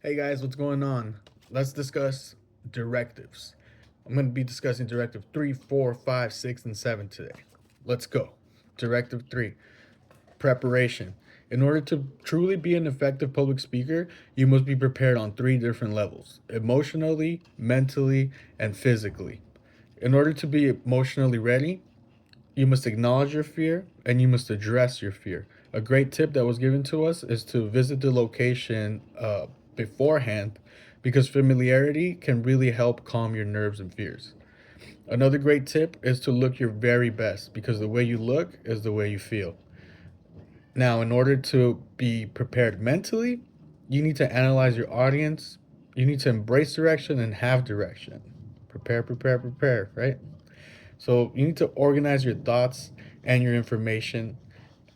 Hey guys, what's going on? Let's discuss directives. I'm going to be discussing directive 3, 4, 5, 6, and 7 today. Let's go. Directive 3, preparation. In order to truly be an effective public speaker, you must be prepared on three different levels: emotionally, mentally, and physically. In order to be emotionally ready, you must acknowledge your fear and you must address your fear. A great tip that was given to us is to visit the location beforehand, because familiarity can really help calm your nerves and fears. Another great tip is to look your very best, because the way you look is the way you feel. Now, in order to be prepared mentally, you need to analyze your audience. You need to embrace direction and have direction. Prepare, prepare, prepare, right? So you need to organize your thoughts and your information,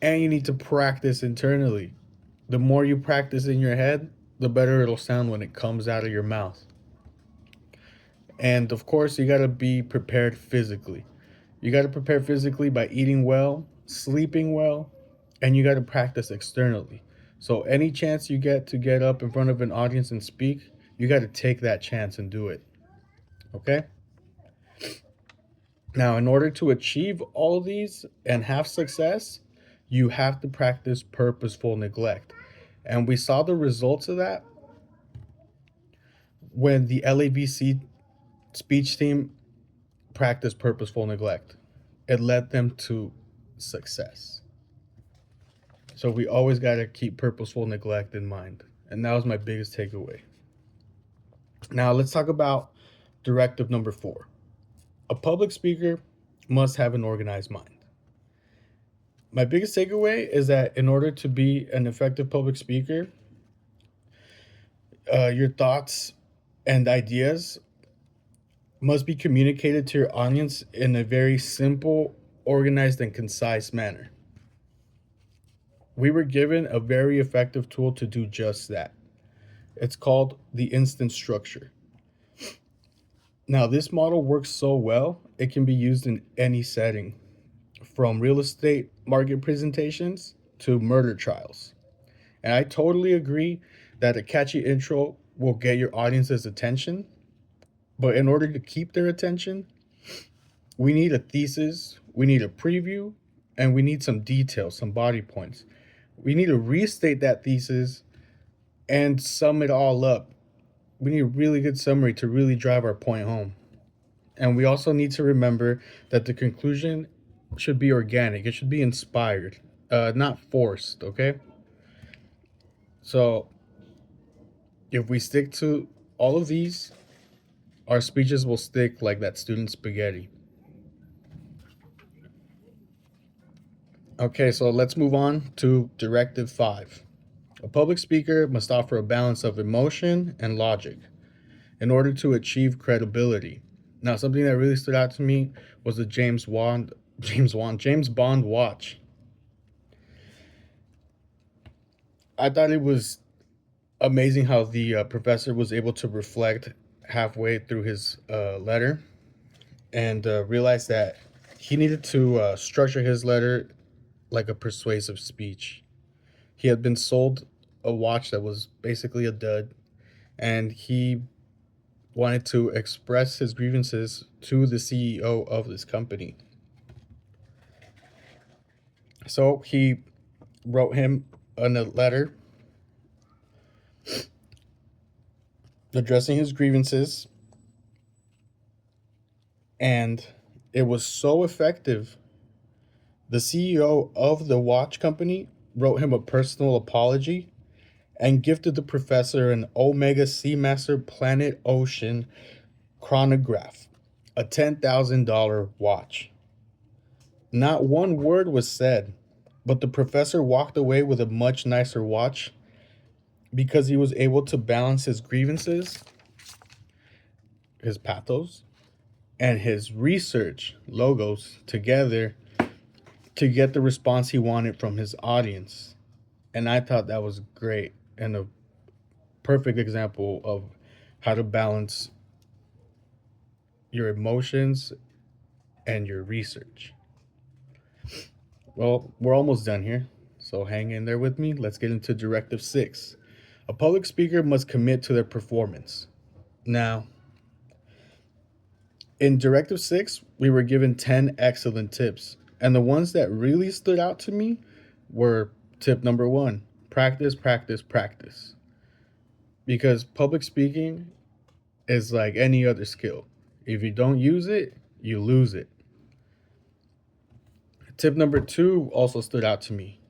and you need to practice internally. The more you practice in your head, the better it'll sound when it comes out of your mouth. And of course, you got to be prepared physically. You got to prepare physically by eating well, sleeping well, and you got to practice externally. So any chance you get up in front of an audience and speak, you got to take that chance and do it. Okay? Now, in order to achieve all these and have success, you have to practice purposeful neglect. And we saw the results of that when the LAVC speech team practiced purposeful neglect. It led them to success. So we always got to keep purposeful neglect in mind. And that was my biggest takeaway. Now, let's talk about directive number 4. A public speaker must have an organized mind. My biggest takeaway is that in order to be an effective public speaker, your thoughts and ideas must be communicated to your audience in a very simple, organized, and concise manner. We were given a very effective tool to do just that. It's called the instant structure. Now, this model works so well, it can be used in any setting, from real estate market presentations to murder trials. And I totally agree that a catchy intro will get your audience's attention. But in order to keep their attention, we need a thesis, we need a preview, and we need some details, some body points. We need to restate that thesis and sum it all up. We need a really good summary to really drive our point home. And we also need to remember that the conclusion should be organic, it should be inspired, not forced, okay? So if we stick to all of these, our speeches will stick like that student spaghetti. Okay, so let's move on to Directive 5. A public speaker must offer a balance of emotion and logic in order to achieve credibility. Now, something that really stood out to me was the James Bond watch. I thought it was amazing how the professor was able to reflect halfway through his letter and realized that he needed to structure his letter like a persuasive speech. He had been sold a watch that was basically a dud, and he wanted to express his grievances to the CEO of this company. So he wrote him a letter addressing his grievances, and it was so effective. The CEO of the watch company wrote him a personal apology and gifted the professor an Omega Seamaster Planet Ocean chronograph, a $10,000 watch. Not one word was said, but the professor walked away with a much nicer watch because he was able to balance his grievances, his pathos, and his research logos together to get the response he wanted from his audience. And I thought that was great and a perfect example of how to balance your emotions and your research. Well, we're almost done here, so hang in there with me. Let's get into Directive 6. A public speaker must commit to their performance. Now, in Directive 6, we were given 10 excellent tips. And the ones that really stood out to me were tip number 1, practice, practice, practice. Because public speaking is like any other skill. If you don't use it, you lose it. Tip number 2 also stood out to me.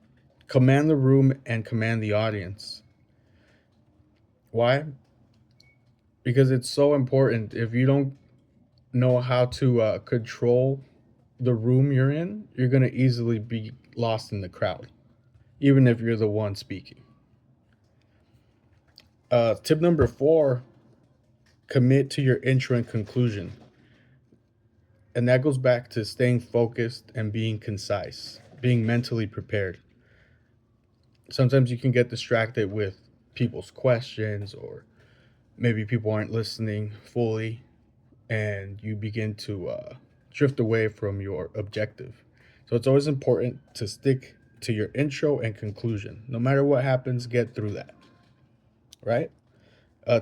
Command the room and command the audience. Why? Because it's so important. If you don't know how to control the room you're in, you're going to easily be lost in the crowd, even if you're the one speaking. Tip number 4, commit to your intro and conclusion. And that goes back to staying focused and being concise, being mentally prepared. Sometimes you can get distracted with people's questions, or maybe people aren't listening fully, and you begin to drift away from your objective. So it's always important to stick to your intro and conclusion. No matter what happens, get through that, right?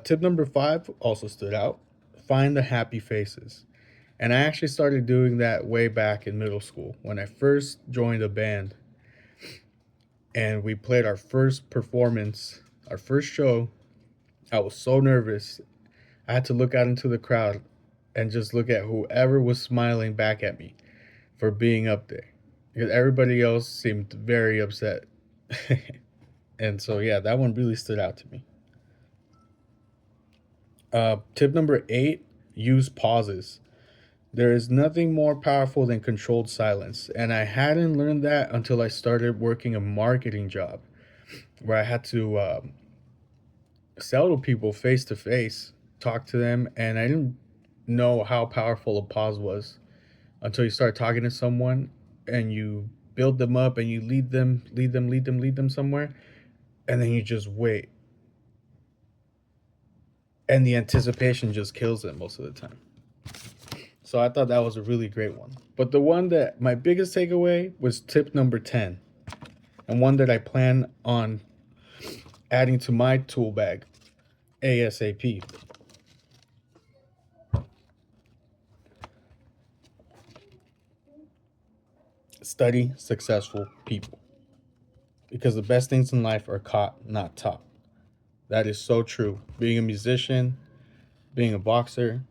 Tip number 5 also stood out. Find the happy faces. And I actually started doing that way back in middle school when I first joined a band and we played our first performance, our first show. I was so nervous. I had to look out into the crowd and just look at whoever was smiling back at me for being up there, because everybody else seemed very upset. And so, yeah, that one really stood out to me. Tip number 8, use pauses. There is nothing more powerful than controlled silence. And I hadn't learned that until I started working a marketing job where I had to sell to people face to face, talk to them. And I didn't know how powerful a pause was until you start talking to someone and you build them up and you lead them somewhere. And then you just wait. And the anticipation just kills it most of the time. So I thought that was a really great one. But the one that my biggest takeaway was tip number 10, and one that I plan on adding to my tool bag ASAP. Study successful people. Because the best things in life are caught, not taught. That is so true. Being a musician, being a boxer,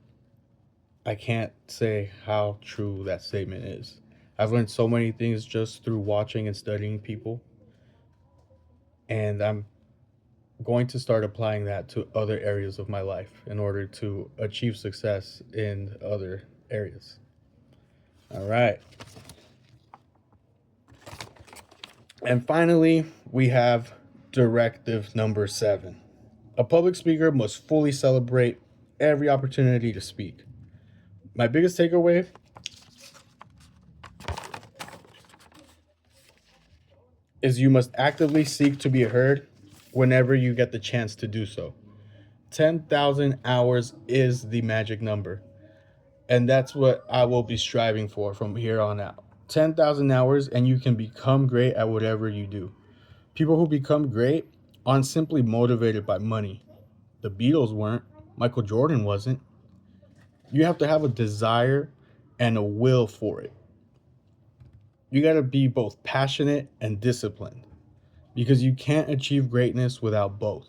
I can't say how true that statement is. I've learned so many things just through watching and studying people. And I'm going to start applying that to other areas of my life in order to achieve success in other areas. All right. And finally, we have directive number 7. A public speaker must fully celebrate every opportunity to speak. My biggest takeaway is you must actively seek to be heard whenever you get the chance to do so. 10,000 hours is the magic number. And that's what I will be striving for from here on out. 10,000 hours and you can become great at whatever you do. People who become great aren't simply motivated by money. The Beatles weren't. Michael Jordan wasn't. You have to have a desire and a will for it. You got to be both passionate and disciplined, because you can't achieve greatness without both.